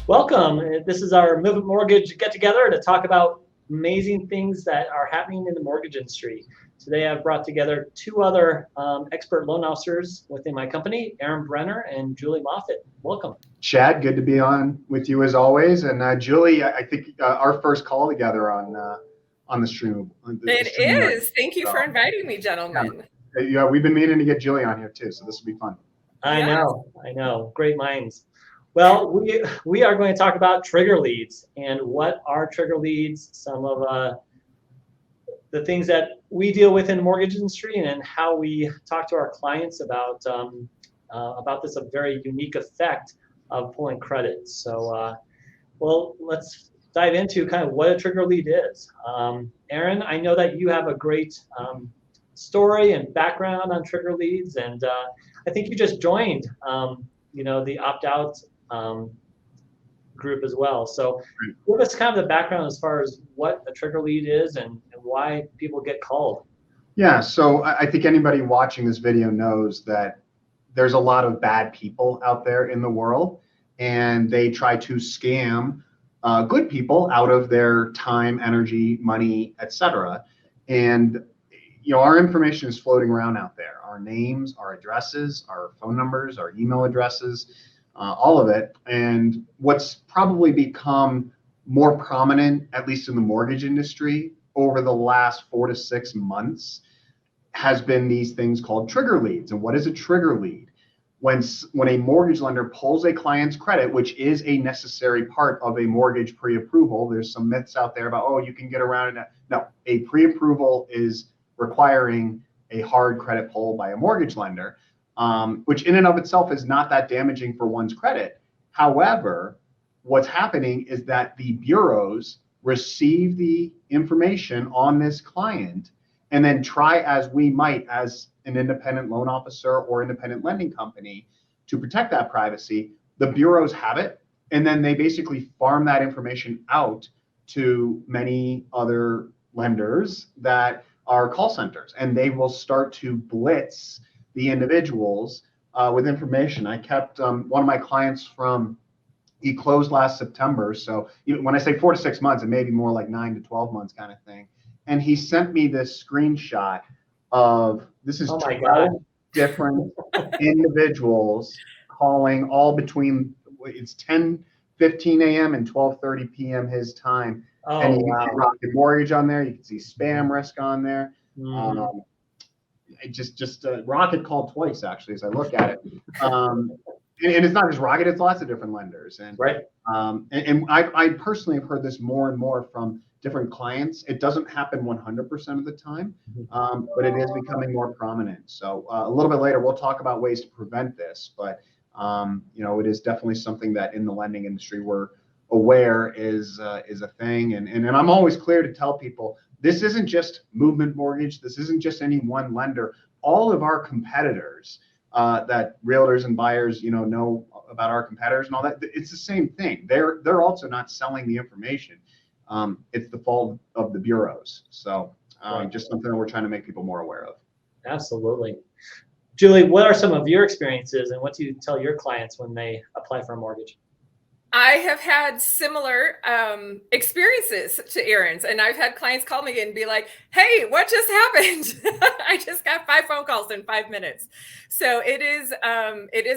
Welcome. This is our Movement Mortgage get together to talk about amazing things that are happening in the mortgage industry. Today I've brought together two other expert loan officers within my company, Aaron Brenner and Julie Moffitt. Welcome. Chad, good to be on with you as always. And Julie, I think our first call together on the stream. It is. Thank you for inviting me, gentlemen. Yeah, we've been meaning to get Julie on here too, so this will be fun. I know. Great minds. Well, we are going to talk about trigger leads and what are trigger leads, some of the things that we deal with in the mortgage industry, and how we talk to our clients about this a very unique effect of pulling credit. So, well, let's dive into kind of what a trigger lead is. Aaron, I know that you have a great story and background on trigger leads, and I think you just joined, the opt-out group as well. So give us kind of the background as far as what a trigger lead is and why people get called. Yeah, so I think anybody watching this video knows that there's a lot of bad people out there in the world, and they try to scam good people out of their time, energy, money, etc. And our information is floating around out there. Our names, our addresses, our phone numbers, our email addresses, all of it. And what's probably become more prominent, at least in the mortgage industry, over the last 4 to 6 months, has been these things called trigger leads. And what is a trigger lead? When a mortgage lender pulls a client's credit, which is a necessary part of a mortgage pre-approval, there's some myths out there about, oh, you can get around it. No, a pre-approval is requiring a hard credit pull by a mortgage lender, which in and of itself is not that damaging for one's credit. However, what's happening is that the bureaus receive the information on this client, and then try as we might as an independent loan officer or independent lending company to protect that privacy. The bureaus have it, and then they basically farm that information out to many other lenders that are call centers, and they will start to blitz the individuals with information. I kept one of my clients he closed last September. So when I say 4 to 6 months, it may be more like 9 to 12 months kind of thing. And he sent me this screenshot of, this is 12 different individuals calling all between, it's 10:15 a.m. and 12:30 p.m. his time. And you can see Rocket Mortgage on there. You can see spam risk on there. Rocket called twice, actually, as I look at it. And it's not just Rocket, it's lots of different lenders. And I personally have heard this more and more from different clients. It doesn't happen 100% of the time, but it is becoming more prominent. So a little bit later, we'll talk about ways to prevent this. But it is definitely something that in the lending industry we're aware is a thing. And I'm always clear to tell people, this isn't just Movement Mortgage. This isn't just any one lender. All of our competitors that realtors and buyers, know about our competitors and all that, it's the same thing. They're also not selling the information. It's the fault of the bureaus. So just something that we're trying to make people more aware of. Absolutely. Julie, what are some of your experiences, and what do you tell your clients when they apply for a mortgage? I have had similar experiences to Aaron's, and I've had clients call me and be like, hey, what just happened? I just got 5 phone calls in 5 minutes. So it is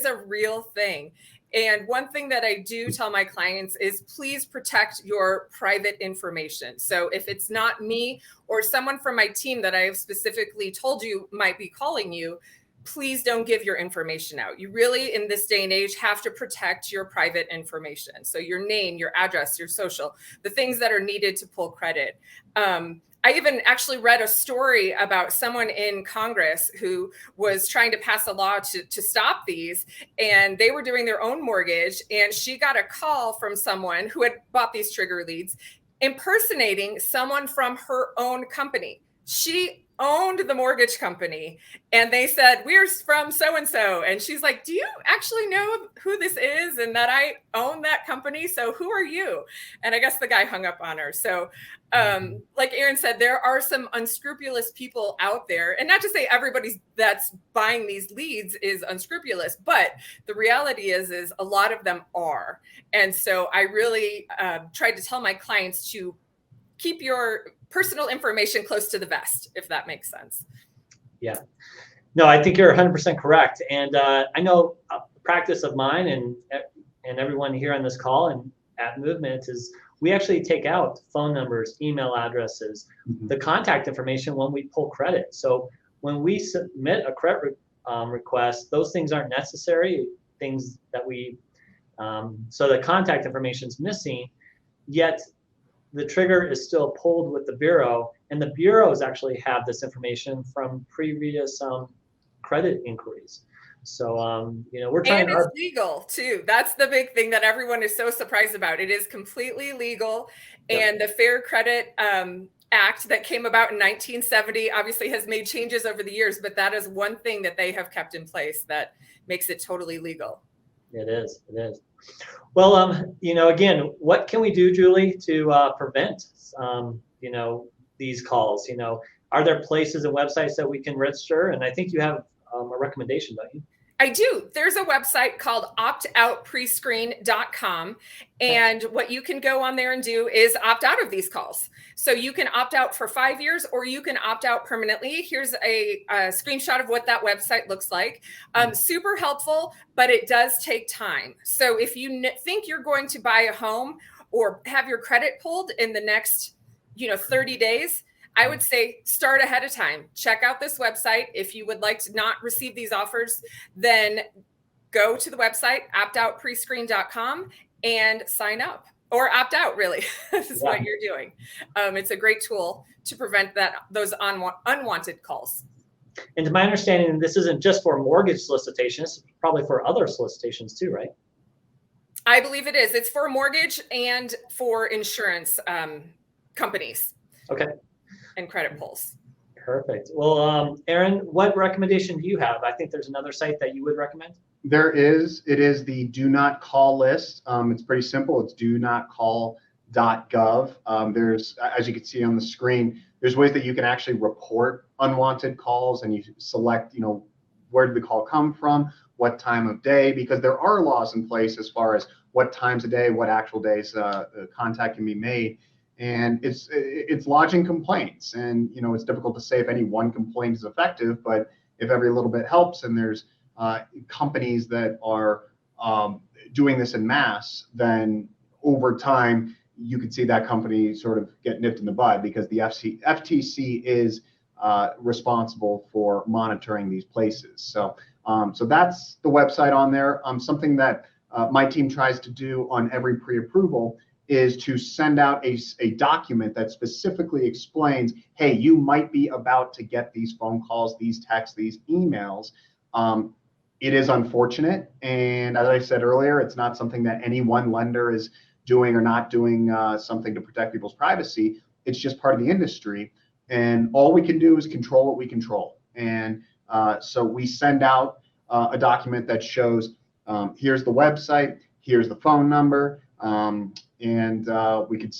a real thing. And one thing that I do tell my clients is please protect your private information. So if it's not me or someone from my team that I have specifically told you might be calling you, please don't give your information out. You really, in this day and age, have to protect your private information. So your name, your address, your social, the things that are needed to pull credit. I even actually read a story about someone in Congress who was trying to pass a law to stop these, and they were doing their own mortgage, and she got a call from someone who had bought these trigger leads impersonating someone from her own company. She owned the mortgage company, and they said, we're from so and so, and she's like, do you actually know who this is and that I own that company? So who are you? And I guess the guy hung up on her. So like Aaron said, there are some unscrupulous people out there, and not to say everybody that's buying these leads is unscrupulous, but the reality is a lot of them are. And so I really tried to tell my clients to keep your personal information close to the vest, if that makes sense. Yeah. No, I think you're 100% correct. And I know a practice of mine and everyone here on this call and at Movement is we actually take out phone numbers, email addresses, the contact information when we pull credit. So when we submit a credit request, those things aren't necessary, things that we, so the contact information is missing, yet the trigger is still pulled with the bureau, and the bureaus actually have this information from previous credit inquiries. So, you know, we're trying. And it's legal too. That's the big thing that everyone is so surprised about. It is completely legal. Yep. And the Fair Credit Act that came about in 1970 obviously has made changes over the years, but that is one thing that they have kept in place that makes it totally legal. It is. It is. Well, you know, again, what can we do, Julie, to prevent, you know, these calls? You know, are there places and websites that we can register? And I think you have a recommendation, don't you? I do. There's a website called optoutprescreen.com. And what you can go on there and do is opt out of these calls. So you can opt out for 5 years or you can opt out permanently. Here's a screenshot of what that website looks like. Super helpful, but it does take time. So if you think you're going to buy a home or have your credit pulled in the next, 30 days, I would say start ahead of time. Check out this website. If you would like to not receive these offers, then go to the website, optoutprescreen.com, and sign up or opt out, really. This is what you're doing. It's a great tool to prevent those unwanted calls. And to my understanding, this isn't just for mortgage solicitations, it's probably for other solicitations too, right? I believe it is. It's for mortgage and for insurance companies. Okay. And credit pulls. Perfect. Well, Aaron, what recommendation do you have? I think there's another site that you would recommend. There is. It is the do not call list. It's pretty simple. It's do not call.gov. There's, as you can see on the screen, there's ways that you can actually report unwanted calls, and you select, where did the call come from, what time of day, because there are laws in place as far as what times a day, what actual days contact can be made. And it's lodging complaints, and it's difficult to say if any one complaint is effective, but if every little bit helps, and there's companies that are doing this en masse, then over time you could see that company sort of get nipped in the bud, because the FTC is responsible for monitoring these places. So that's the website on there. Something that my team tries to do on every pre-approval is to send out a document that specifically explains, hey, you might be about to get these phone calls, these texts, these emails. It is unfortunate. And as I said earlier, it's not something that any one lender is doing or not doing something to protect people's privacy. It's just part of the industry. And all we can do is control what we control. And so we send out a document that shows, here's the website, here's the phone number, and we could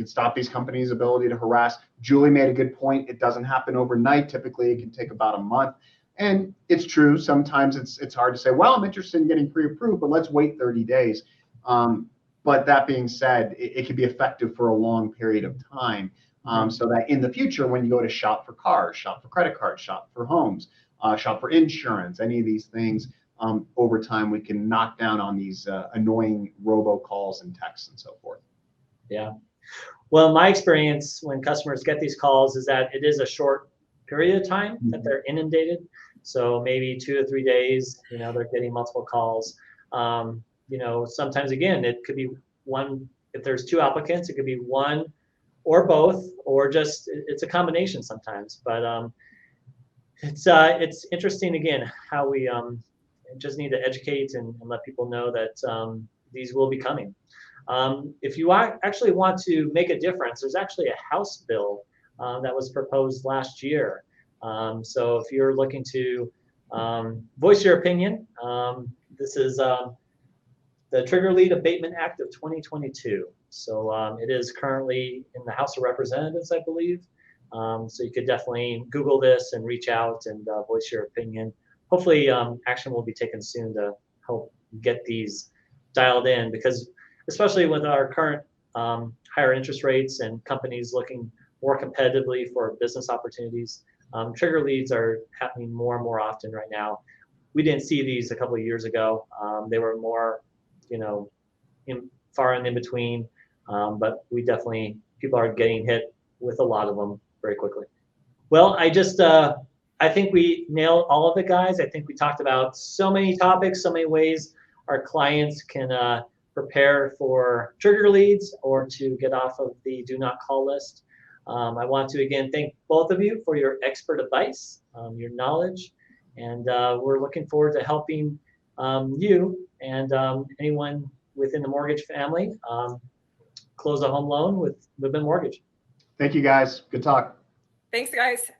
stop these companies' ability to harass. Julie made a good point. It doesn't happen overnight. Typically, it can take about a month. And it's true. Sometimes it's hard to say, well, I'm interested in getting pre-approved, but let's wait 30 days. But that being said, it can be effective for a long period of time. So that in the future, when you go to shop for cars, shop for credit cards, shop for homes, shop for insurance, any of these things, over time, we can knock down on these annoying robocalls and texts and so forth. Yeah. Well, my experience when customers get these calls is that it is a short period of time that they're inundated. So maybe 2 to 3 days, they're getting multiple calls. Sometimes, again, it could be one, if there's 2 applicants, it could be one or both, or just, it's a combination sometimes. But it's interesting, again, how we just need to educate and let people know that these will be coming. If you actually want to make a difference, there's actually a House bill that was proposed last year. So if you're looking to voice your opinion, this is the Trigger Lead Abatement Act of 2022. So it is currently in the House of Representatives, I believe. So you could definitely Google this and reach out and voice your opinion. Hopefully action will be taken soon to help get these dialed in, because especially with our current higher interest rates and companies looking more competitively for business opportunities, trigger leads are happening more and more often right now. We didn't see these a couple of years ago. They were more, far and in between, but people are getting hit with a lot of them very quickly. Well, I think we nailed all of it, guys. I think we talked about so many topics, so many ways our clients can prepare for trigger leads or to get off of the do not call list. I want to again thank both of you for your expert advice, your knowledge, and we're looking forward to helping you and anyone within the mortgage family close a home loan with Livent Mortgage. Thank you, guys. Good talk. Thanks, guys.